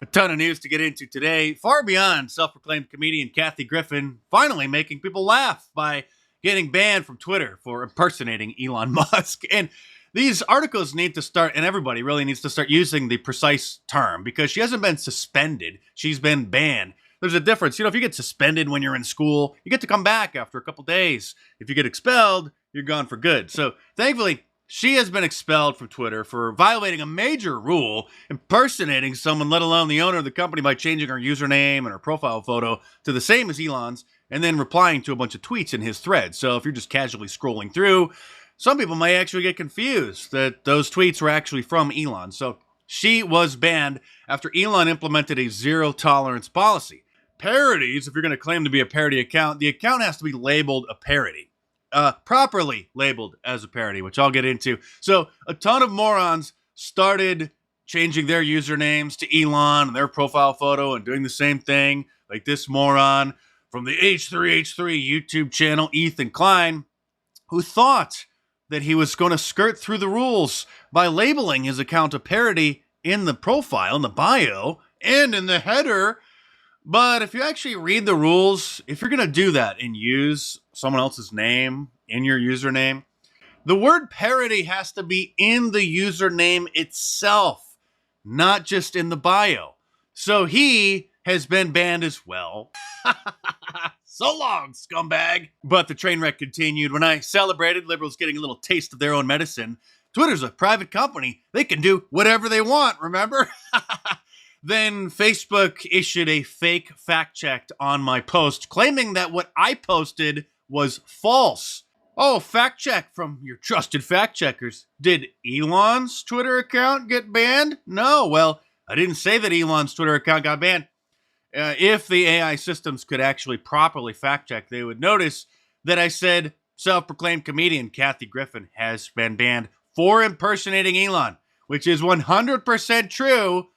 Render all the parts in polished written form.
A ton of news to get into today, far beyond self-proclaimed comedian Kathy Griffin finally making people laugh by getting banned from Twitter for impersonating Elon Musk. And these articles need to start, and everybody really needs to start using the precise term, because she hasn't been suspended, she's been banned. There's a difference. You know, if you get suspended when you're in school, you get to come back after a couple days. If you get expelled, you're gone for good. So thankfully, she has been expelled from Twitter for violating a major rule, impersonating someone, let alone the owner of the company, by changing her username and her profile photo to the same as Elon's, and then replying to a bunch of tweets in his thread. So if you're just casually scrolling through, some people may actually get confused that those tweets were actually from Elon. So she was banned after Elon implemented a zero-tolerance policy. Parodies, if you're going to claim to be a parody account, the account has to be labeled a parody. Properly labeled as a parody, which I'll get into. So a ton of morons started changing their usernames to Elon and their profile photo and doing the same thing, like this moron from the H3H3 YouTube channel, Ethan Klein, who thought that he was going to skirt through the rules by labeling his account a parody in the profile, in the bio, and in the header. But if you actually read the rules, if you're going to do that and use someone else's name in your username, the word parody has to be in the username itself, not just in the bio. So he has been banned as well. So long, scumbag. But the train wreck continued when I celebrated liberals getting a little taste of their own medicine. Twitter's a private company. They can do whatever they want, remember? Then Facebook issued a fake fact check on my post, claiming that what I posted was false. Oh, fact check from your trusted fact checkers. Did Elon's Twitter account get banned? No, well, I didn't say that Elon's Twitter account got banned. If the AI systems could actually properly fact check, they would notice that I said self-proclaimed comedian Kathy Griffin has been banned for impersonating Elon, which is 100% true.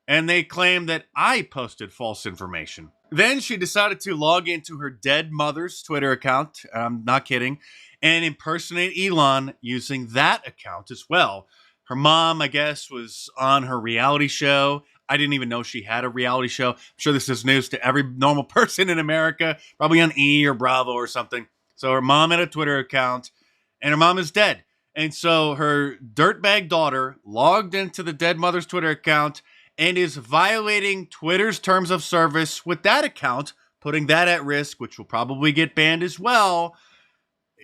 And they claim that I posted false information. Then she decided to log into her dead mother's Twitter account, I'm not kidding, and impersonate Elon using that account as well. Her mom, I guess, was on her reality show. I didn't even know she had a reality show. I'm sure this is news to every normal person in America, probably on E! or Bravo or something. So her mom had a Twitter account, and her mom is dead. And so her dirtbag daughter logged into the dead mother's Twitter account and is violating Twitter's terms of service with that account, putting that at risk, which will probably get banned as well,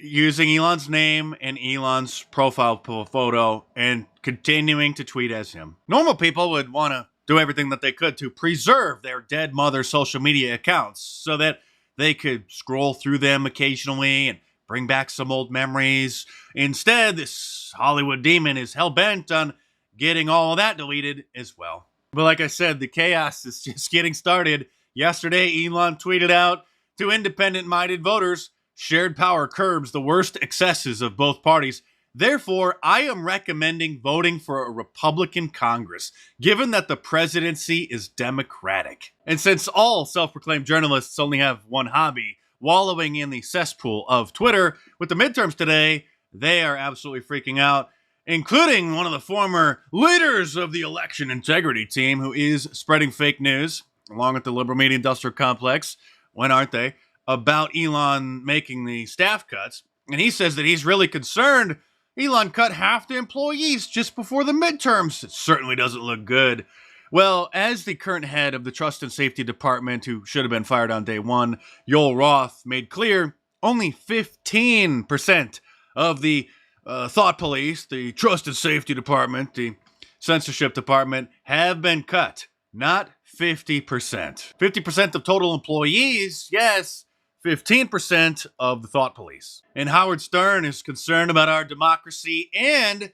using Elon's name and Elon's profile photo and continuing to tweet as him. Normal people would want to do everything that they could to preserve their dead mother's social media accounts so that they could scroll through them occasionally and bring back some old memories. Instead, this Hollywood demon is hell-bent on getting all of that deleted as well. But like I said, the chaos is just getting started. Yesterday, Elon tweeted out to independent-minded voters, shared power curbs the worst excesses of both parties. Therefore, I am recommending voting for a Republican Congress, given that the presidency is Democratic. And since all self-proclaimed journalists only have one hobby, wallowing in the cesspool of Twitter, with the midterms today, they are absolutely freaking out, including one of the former leaders of the election integrity team who is spreading fake news, along with the liberal media industrial complex, when aren't they, about Elon making the staff cuts. And he says that he's really concerned Elon cut half the employees just before the midterms. It certainly doesn't look good. Well, as the current head of the Trust and Safety Department, who should have been fired on day one, Yoel Roth, made clear only 15% of the Thought Police, the Trust and Safety Department, the Censorship Department, have been cut. Not 50%. 50% of total employees, yes. 15% of the Thought Police. And Howard Stern is concerned about our democracy and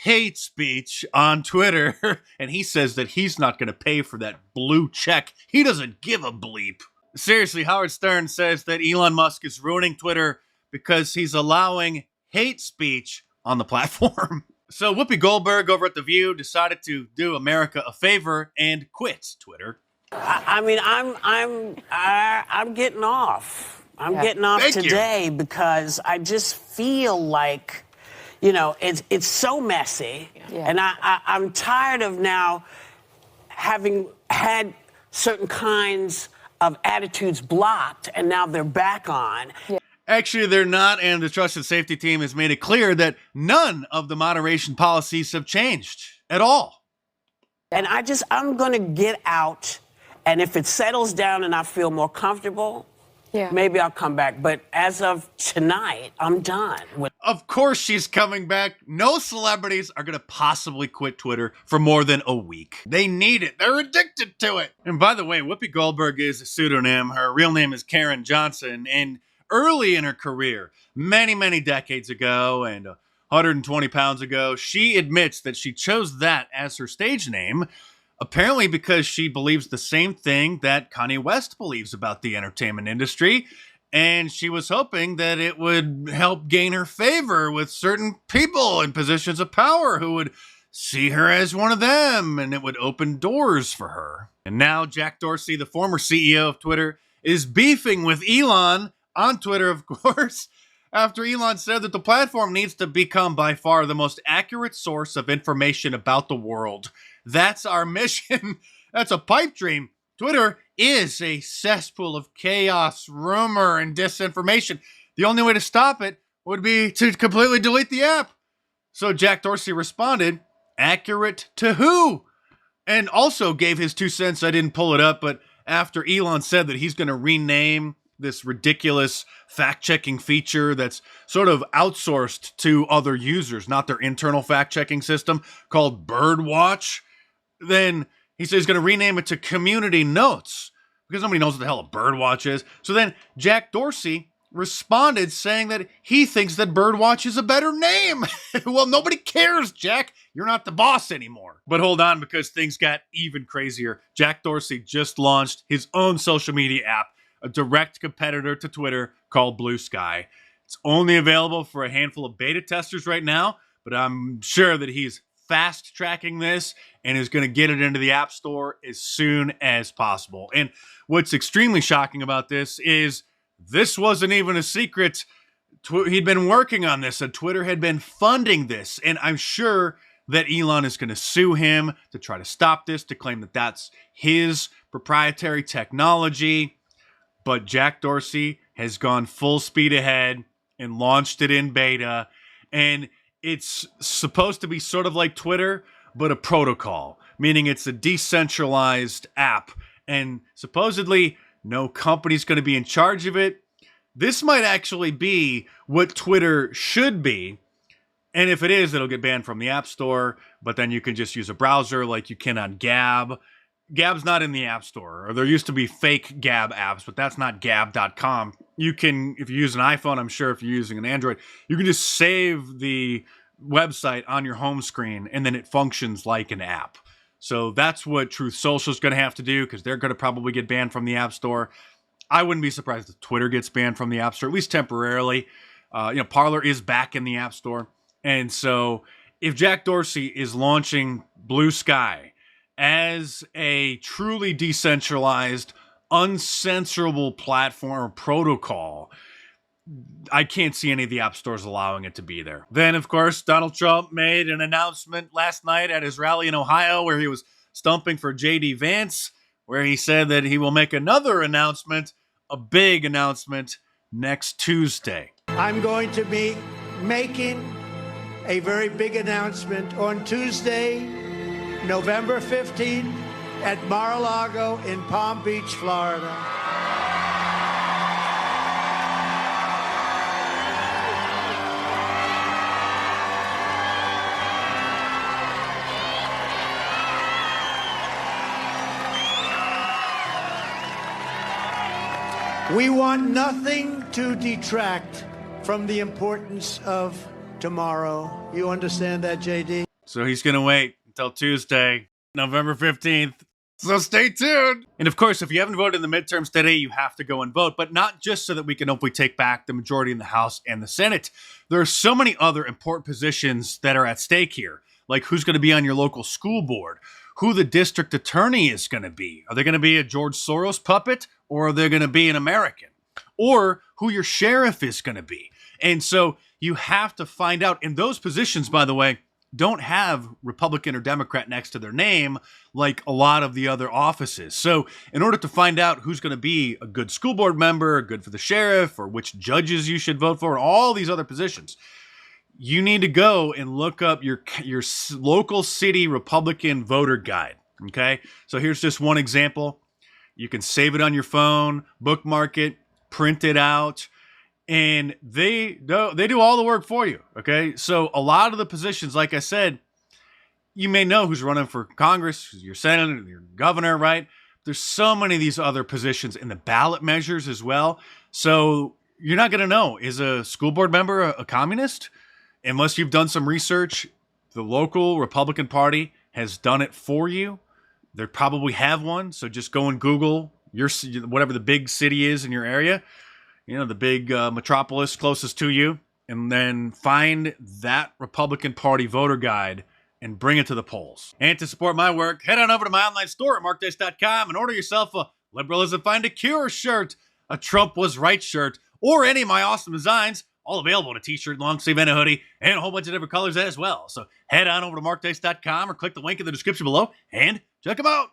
hate speech on Twitter. And he says that he's not going to pay for that blue check. He doesn't give a bleep. Seriously, Howard Stern says that Elon Musk is ruining Twitter because he's allowing hate speech on the platform. So Whoopi Goldberg over at The View decided to do America a favor and quit Twitter. I mean, I'm getting off. I'm getting off today because I just feel like, you know, it's so messy, and I'm tired of now having had certain kinds of attitudes blocked, and now they're back on. Yeah. Actually, they're not, and the Trust and Safety team has made it clear that none of the moderation policies have changed at all. And I'm going to get out, and if it settles down and I feel more comfortable, maybe I'll come back. But as of tonight, I'm done. Of course she's coming back. No celebrities are going to possibly quit Twitter for more than a week. They need it. They're addicted to it. And by the way, Whoopi Goldberg is a pseudonym. Her real name is Karen Johnson. And early in her career, many, many decades ago and 120 pounds ago, she admits that she chose that as her stage name, apparently because she believes the same thing that Kanye West believes about the entertainment industry. And she was hoping that it would help gain her favor with certain people in positions of power who would see her as one of them, and it would open doors for her. And now Jack Dorsey, the former CEO of Twitter, is beefing with Elon on Twitter, of course, after Elon said that the platform needs to become by far the most accurate source of information about the world. That's our mission. That's a pipe dream. Twitter is a cesspool of chaos, rumor, and disinformation. The only way to stop it would be to completely delete the app. So Jack Dorsey responded, accurate to who? And also gave his 2 cents. I didn't pull it up, but after Elon said that he's going to rename this ridiculous fact-checking feature that's sort of outsourced to other users, not their internal fact-checking system, called Birdwatch, then he says he's going to rename it to Community Notes because nobody knows what the hell a Birdwatch is. So then Jack Dorsey responded saying that he thinks that Birdwatch is a better name. Well, nobody cares, Jack. You're not the boss anymore. But hold on, because things got even crazier. Jack Dorsey just launched his own social media app, a direct competitor to Twitter called Blue Sky. It's only available for a handful of beta testers right now, but I'm sure that he's fast tracking this and is going to get it into the App Store as soon as possible. And what's extremely shocking about this is this wasn't even a secret. He'd been working on this, and Twitter had been funding this. And I'm sure that Elon is going to sue him to try to stop this, to claim that that's his proprietary technology. But Jack Dorsey has gone full speed ahead and launched it in beta. And it's supposed to be sort of like Twitter, but a protocol, meaning it's a decentralized app. And supposedly no company's going to be in charge of it. This might actually be what Twitter should be. And if it is, it'll get banned from the App Store, but then you can just use a browser like you can on Gab. Gab's not in the App Store, or there used to be fake Gab apps, but that's not Gab.com. You can, if you use an iPhone, I'm sure if you're using an Android, you can just save the website on your home screen, and then it functions like an app. So that's what Truth Social is going to have to do, because they're going to probably get banned from the App Store. I wouldn't be surprised if Twitter gets banned from the App Store, at least temporarily. Parler is back in the App Store. And so if Jack Dorsey is launching Blue Sky as a truly decentralized, uncensorable platform or protocol, I can't see any of the app stores allowing it to be there. Then, of course, Donald Trump made an announcement last night at his rally in Ohio where he was stumping for J.D. Vance, where he said that he will make another announcement, a big announcement, next Tuesday. I'm going to be making a very big announcement on Tuesday, November 15th at Mar-a-Lago in Palm Beach, Florida. We want nothing to detract from the importance of tomorrow. You understand that, JD? So he's going to wait until Tuesday, November 15th. So stay tuned. And of course, if you haven't voted in the midterms today, you have to go and vote, but not just so that we can hopefully take back the majority in the House and the Senate. There are so many other important positions that are at stake here, like who's going to be on your local school board, who the district attorney is going to be. Are they going to be a George Soros puppet, or are they going to be an American? Or who your sheriff is going to be. And so you have to find out. In those positions, by the way, don't have Republican or Democrat next to their name like a lot of the other offices. So in order to find out who's going to be a good school board member, good for the sheriff, or which judges you should vote for, and all these other positions, you need to go and look up your local city Republican voter guide. Okay, so here's just one example. You can save it on your phone, bookmark it, print it out, and they do all the work for you. Okay, so a lot of the positions, like I said, you may know who's running for Congress, your senator, your governor, right? There's so many of these other positions in the ballot measures as well. So you're not going to know, is a school board member a communist? Unless you've done some research. The local Republican Party has done it for you. They probably have one, so just go and Google your whatever the big city is in your area, the big metropolis closest to you, and then find that Republican Party voter guide and bring it to the polls. And to support my work, head on over to my online store at markdice.com and order yourself a Liberalism Find a Cure shirt, a Trump Was Right shirt, or any of my awesome designs, all available in a t-shirt, long sleeve, and a hoodie, and a whole bunch of different colors as well. So head on over to markdice.com or click the link in the description below and check them out.